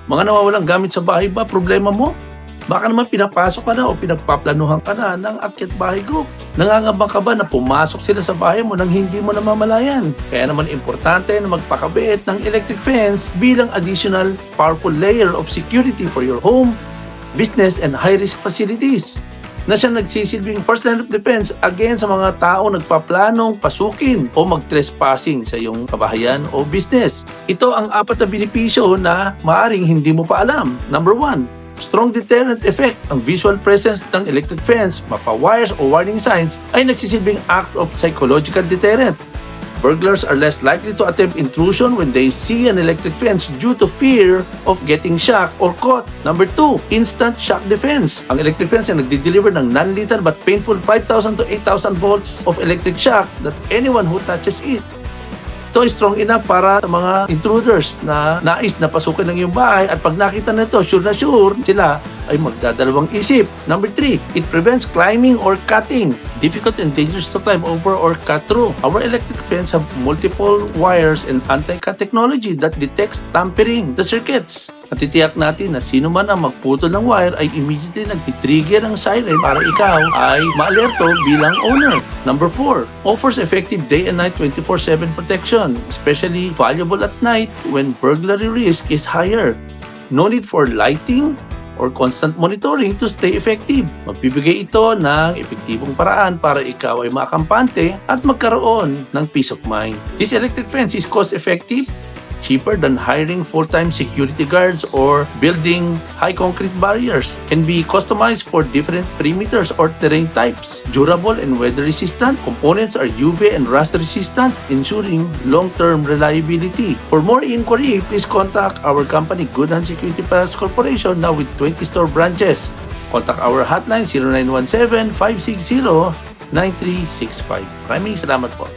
Mga nawawalang gamit sa bahay ba, problema mo? Baka naman pinapasok ka na o pinagpaplanuhan ka na ng akyat bahay group. Nangangabang ka ba na pumasok sila sa bahay mo nang hindi mo namamalayan? Kaya naman importante na magpakabit ng electric fence bilang additional powerful layer of security for your home, business, and high-risk facilities na siya nagsisilbing first line of defense against sa mga tao nagpaplanong pasukin o mag-trespassing sa iyong kabahayan o business. Ito ang 4 na benepisyo na maaring hindi mo pa alam. Number 1, strong deterrent effect. Ang visual presence ng electric fence, mapa-wires o warning signs ay nagsisilbing act of psychological deterrent. Burglars are less likely to attempt intrusion when they see an electric fence due to fear of getting shocked or caught. Number 2, instant shock defense. Ang electric fence ay nagdi-deliver ng non-lethal but painful 5,000 to 8,000 volts of electric shock that anyone who touches it. Ito ay strong enough para sa mga intruders na nais na pasukin ng iyong bahay at pag nakita nito, sure na sure sila ay magdadalawang isip. Number 3, it prevents climbing or cutting. It's difficult and dangerous to climb over or cut through. Our electric fence have multiple wires and anti-cut technology that detects tampering the circuits. Natitiyak natin na sino man ang magputol ng wire ay immediately nagtitrigger ang siren para ikaw ay maalerto bilang owner. Number 4, offers effective day and night 24/7 protection, especially valuable at night when burglary risk is higher. No need for lighting or constant monitoring to stay effective. Magbibigay ito ng epektibong paraan para ikaw ay makampante at magkaroon ng peace of mind. This electric fence is cost-effective, cheaper than hiring full-time security guards or building high concrete barriers. Can be customized for different perimeters or terrain types. Durable and weather-resistant. Components are UV and rust-resistant, ensuring long-term reliability. For more inquiry, please contact our company, Goodhand Security Products Corporation, now with 20 store branches. Contact our hotline 0917-560-9365. Maraming salamat po.